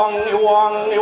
wangi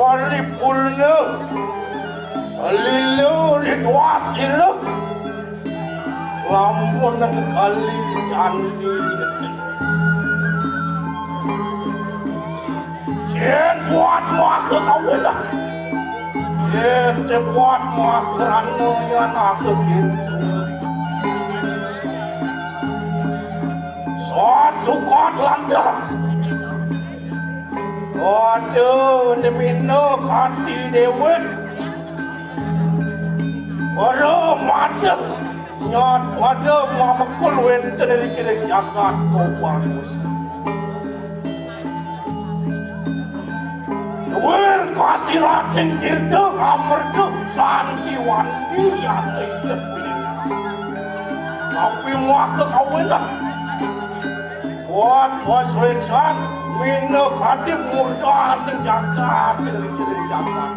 paripurna alilu ridwasilu lampunan kali candi jen buat maka kawilah jen buat maka ranu yang aku gitu sukot landas waduh nemino kati dewek waduh mata nyat waduh mamakul wenten dari kiri jagat kau bagus wer kasih rating tirta amerdu sanjiwan dia tidak tapi muak kekawinan buat bos wecan minno kati murdan dan jagat ciri-ciri jagat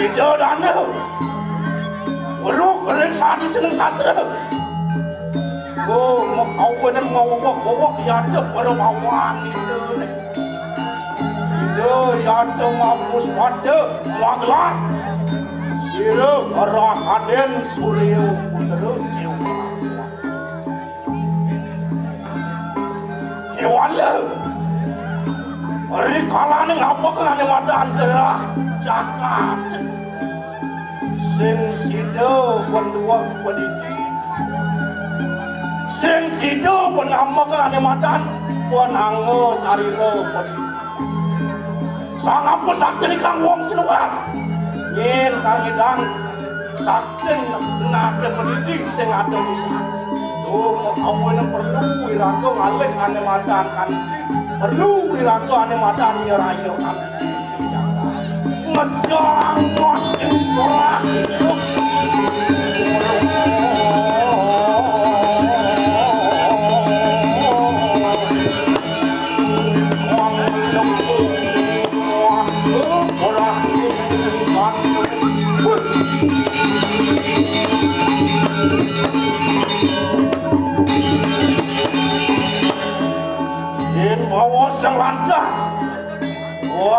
ide dana belum kalian sadi seneng sastra oh mau kawinan mau wak ya pada bawan ide ya mabus pada maglar sira arah aden surya putra jiwa wala hari kalane ngapakan ane mata antara jagat sing sido pendua pendidi sing sido penamakan ane mata penanggo sariro pendidi sangat sakti kang wong sinuar yen kang idang sakti nake pendidi sing ada oh awan perlu wirato ngalih ane madan kan perlu wirato ane madan nyerayo kan masyang makin wah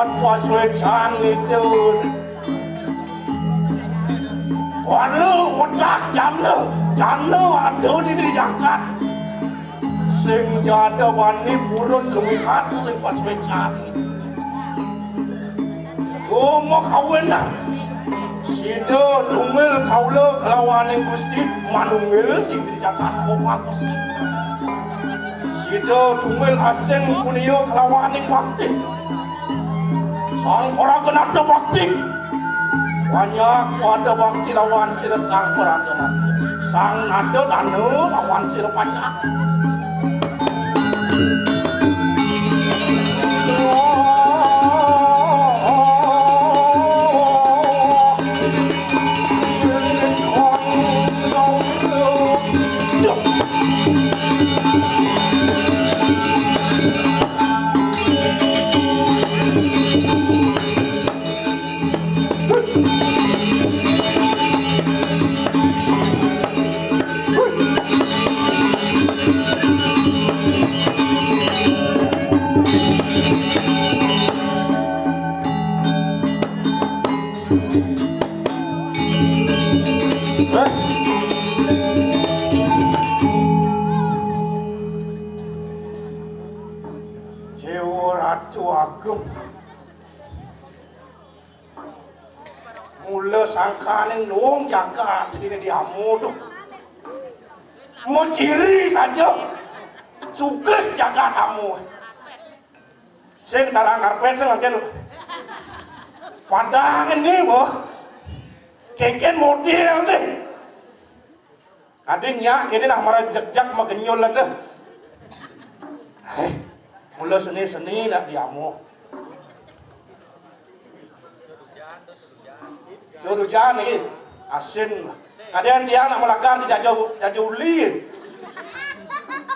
Buat puasuecan itu walau mudah jana ada di jagat sing jada wani purun lumihat oleh puasuecan mau kawin lah sida tunggal kaula kelawan yang gusti manungil di jagat kopakus sida tunggal asing punio kelawan yang bakti sang para kenata bakti banyak pada bakti lawan sira sang para kenata sang nada dana lawan sira banyak mula sangkaning luang jaga jadi diamu tu mau ciri saja suka jaga tamu saya tarang karpet saya ngangken padang ini boh kengken model ni adanya kini nak marah jak makenyol dah mula seni nak diamu Jodoh ni asin. Kadang dia nak melakar di jauh uli.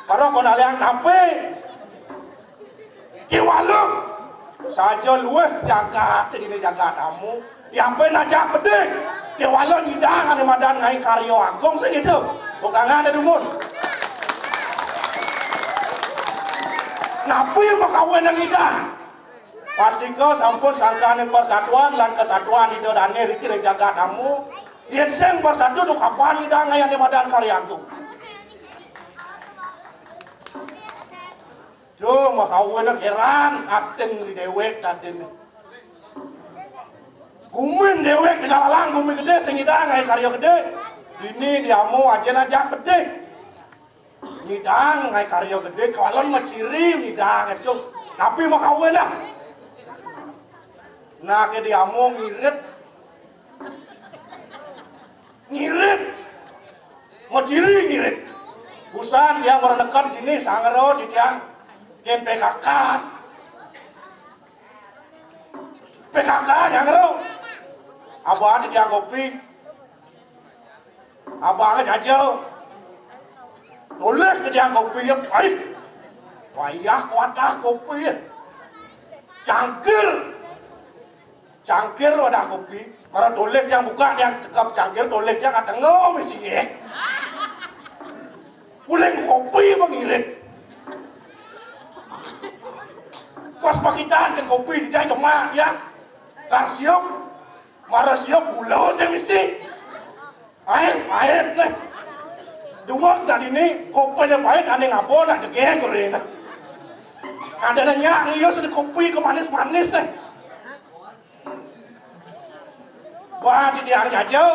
Baru kau nak liang kape. Kiwalum. Saja lueh jaga jadi jaga tamu. Yang pernah jaga pedih. Kiwalum hidang ane madan ngai karyo agung segitu. Bukan ada dumun. Napi makawin yang hidang. Pasti kau sampun sangkaan yang persatuan dan kesatuan itu dan ini riki jaga kamu. Yang seng bersatu tu kapan hidang yang di madan karyaku. Cuma kawin nak heran aten di dewek tadi ni. Gumin dewek di jalalan gumin gede seng hidang yang karya gede. Ini diamu aja gede. Hidang yang karya gede kawalan maciri hidang itu. Tapi mau kawin lah. Nah ke diamu ngirit mau diri ngirit busan dia merenekan gini sangero di tiang ken PKK yang ngero abah di tiang kopi abangnya jajau tulis di tiang kopi ya baik wayah wadah kopi cangkir wadah kopi para tolek yang buka yang tekap cangkir tolek yang ada ngom isi uleng kopi mengirit pas pakitan kan kopi dia cuma ya karsiop marah siop pulau saya misi air nih dua tadi ini kopinya baik aneh ngapon nak jegeng goreng ada nanya ngiyos di kopi ke manis-manis nih wah di tiang jajau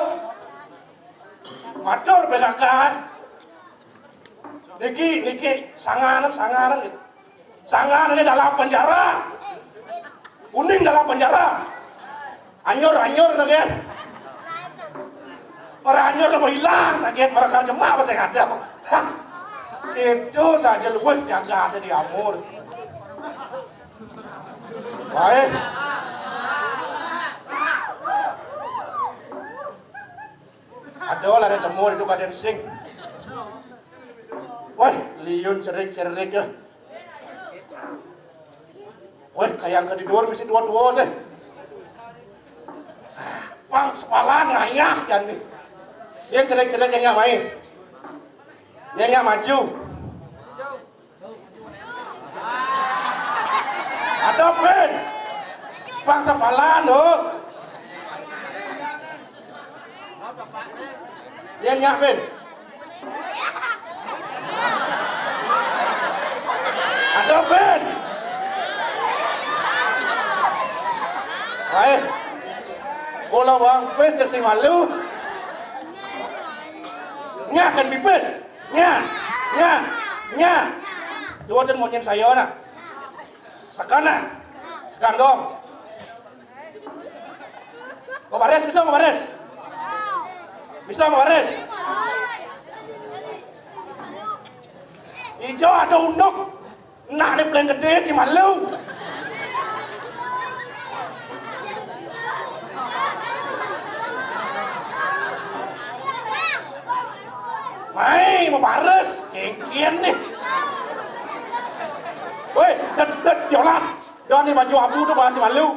matur PKK niki sanganan ini dalam penjara kuning dalam penjara anyor kan para anyor mau hilang sakit mereka jemaah apa saya ada itu saja luwes jaga ada di amur baik ada temu itu kaden sing wah liun serik ya wah kayak ke tidur mesti dua sih pang sepalan ngayah kan nih yang serik yang main yang maju ada pen Bangsa palan loh. Dia nyapin. Ada Ben. Baik. Bola bang pes dari malu. Nya kan bipes. Nya. Dua dan monyen saya na. Sekarang dong. Mau bares bisa mau bares? Bisa mau bares? Hijau ada unduk. Nak ni paling gede si malu. Mai mau bares, kian nih. Woi, jelas. Jangan ni baju abu tu bahasa malu.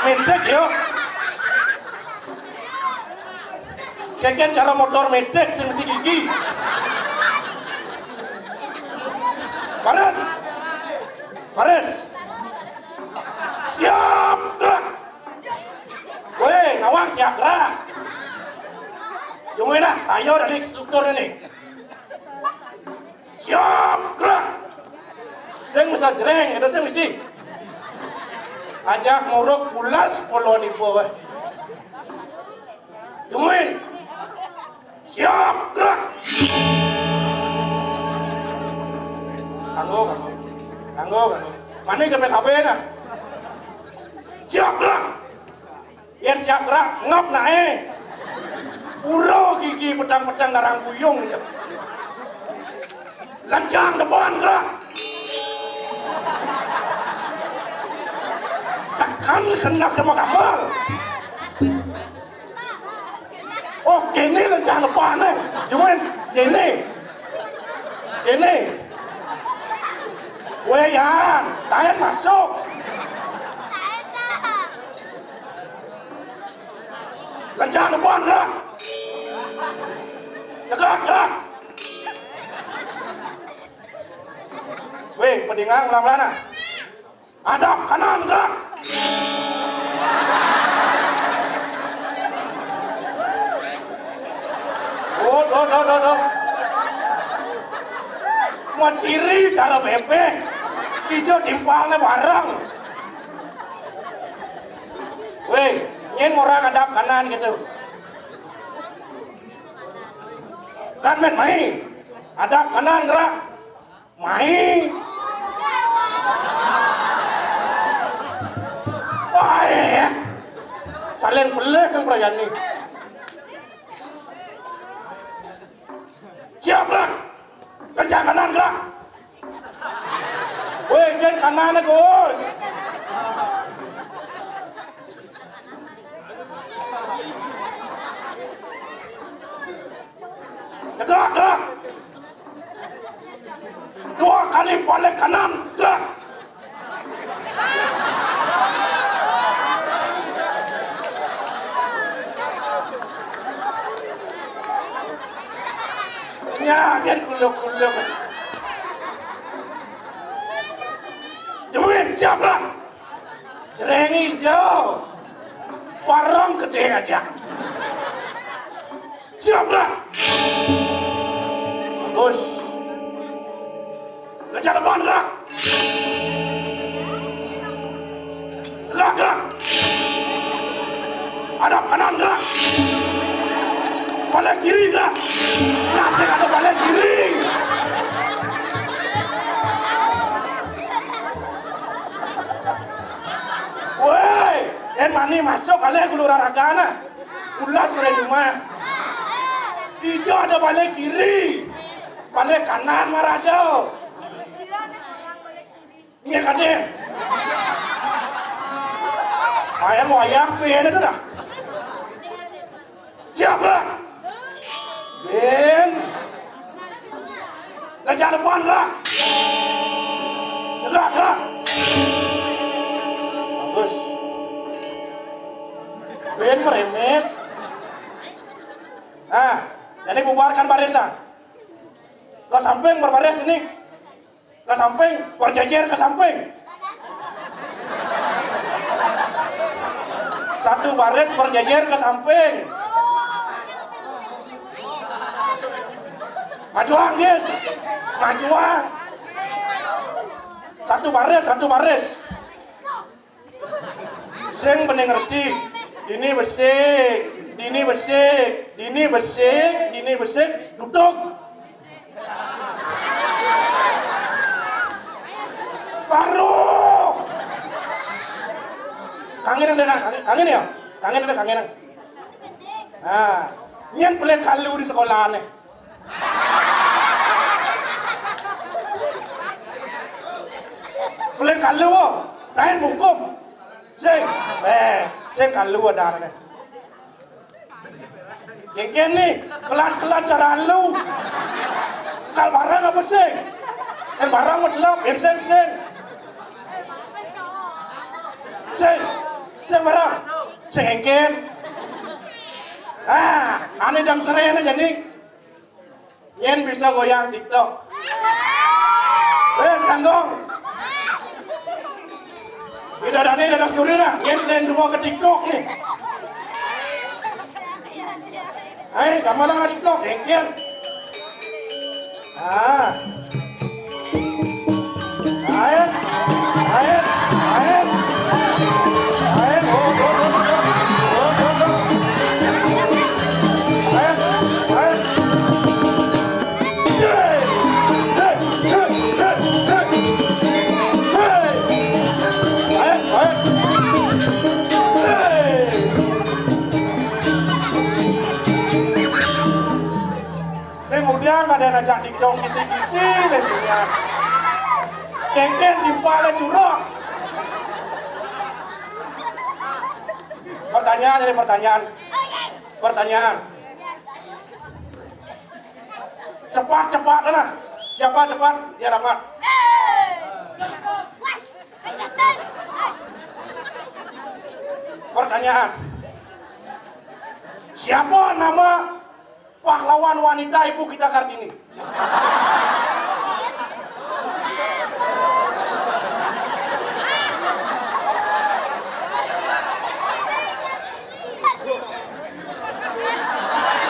Medek yo. Kian cara motor medek sing mesti gigi. Bares. Siap gerak. Woi, Nawang siap gerak. Jomlah, saya dari instruktur ini. Siap gerak. Saya mesti jereng, ada saya mesti. Ajak muruk pulas polo di bawah. Jomlah. Siap gerak. Kanggo. Mana ke PKB nah? Siap gerak. Yang siap gerak, ngap naik. Uro gigi pedang-pedang garang buyung. Lancang depan gerak. Sekan hendak sama kamal. Oh, gini lancang depan nih. Cuman gini. Weyan, tayan masuk. Lancang depan gerak. Gerak. Weh, pedingang ulang lana. Hadap kanan gerak. Oh. Mau ciri cara bebek. Hijau timpalnya bareng. Weh, ingin orang hadap kanan gitu. Kan main. Hadap kanan gerak. Main. Wah ya. Saling pelek yang perayaan ini. Siap gerak. Kencang kanan gerak. Weh, jangan kanan Gus. Gerak. Dua kali balik kanan, gerak. Ya, dia kuluk-kuluk. Jemuin, siap lah. Jerengi hijau. Warung gede aja. Siap lah. Bagus. Kejar depan gerak. Gerak. Hadap kanan gerak. Balik kiri gerak. Nasik atau balik kiri. Woi, mani masuk kalian gulu raragana. Ulas dari rumah. Hijau ada balik kiri. Balik kanan marado. Ini kadang. Ayam wayang pian itu dah. Siap lah. Ben. Kejar depan lah. Gerak. Bagus. Ben meremes. Nah, jadi bubarkan barisan. Ke samping berbaris ini. Ke samping, berjejer ke samping. Satu baris berjejer ke samping. Majuan, Jis. Majuan. Satu baris. Sing bener ngerti. Dini besik, duduk. Baru. Kangen ya? Kangen. Nah, nyen peleng kalu di sekolah nih. Peleng kalu, lain hukum. Sing kalu ada nih. Geng nih, kelan cara lu. Kal barang apa sih? En barang medlap, sing. Sing barang, sing engken. Ane dang keren aja nih. Yen bisa goyang TikTok. Kanggong. Tidak ada nih, ada curi dah. Yen plan dua ke TikTok nih. Kamu lah TikTok, engken. Ayo. Kemudian ada najak dikdong kisi-kisi lendinya. Kengken timpale curang. Pertanyaan. Cepat lah. Siapa cepat dia dapat. Pertanyaan. Siapa nama pahlawan wanita Ibu kita Kartini?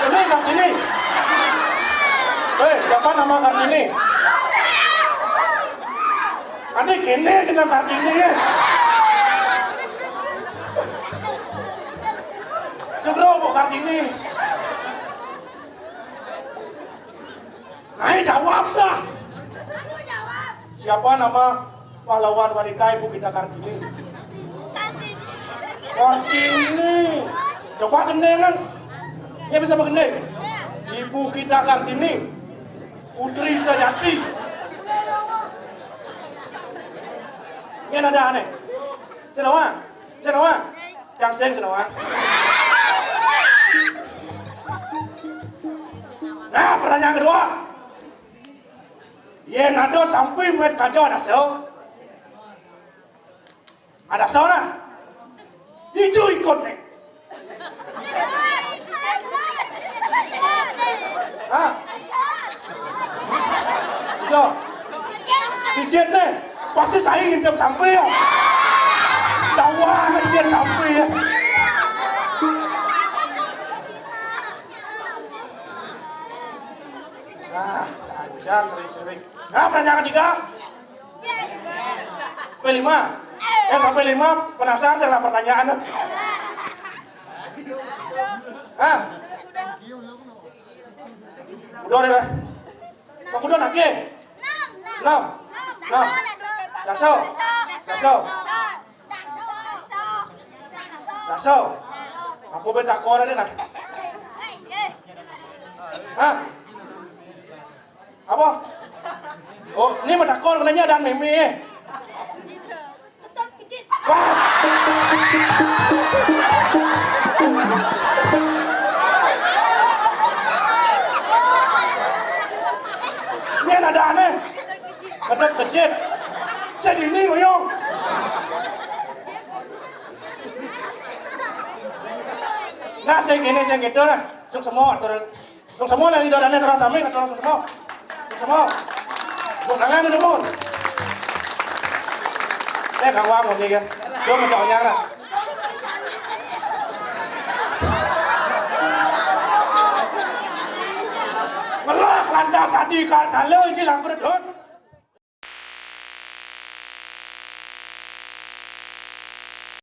Ini Kartini. Siapa nama Kartini? Adik ini kita Kartini ya. Segera Bu Kartini. Jawab dah. Aku jawab. Siapa nama pahlawan wanita Ibu kita Kartini? Kartini. Coba gendengan. Ya bisa bergendeng. Ibu kita Kartini. Putri sejati. Ini ada aneh. Senawa. Jangan senawa. Nah, pertanyaan kedua. Yen ada sampai met kajo ada so. Ada so nah. Hijau ikut nih. Hijau. Dijen nih. Pasti saya ingin sampai ya. Tawa dijen sampai ya. Saja sering-sering. Nah, pertanyaan ketiga. P5. Sampai 5 penasaran saya pertanyaan. Udah deh. Kok udah lagi? 6. Daso. Apa benda kau ada nah? Apa? Oh, ini medakon kenanya dan meme. Wah. Ini ada aneh. Kedap kecil. Jadi ini moyong. Nah, saya gitu nah. Suk semua lah di dadanya serang samping atau semua. Bukannya ini pun. Kang Wang một gì kìa. Đưa một chậu nhang này. Lantas adi kaleung sila berdot.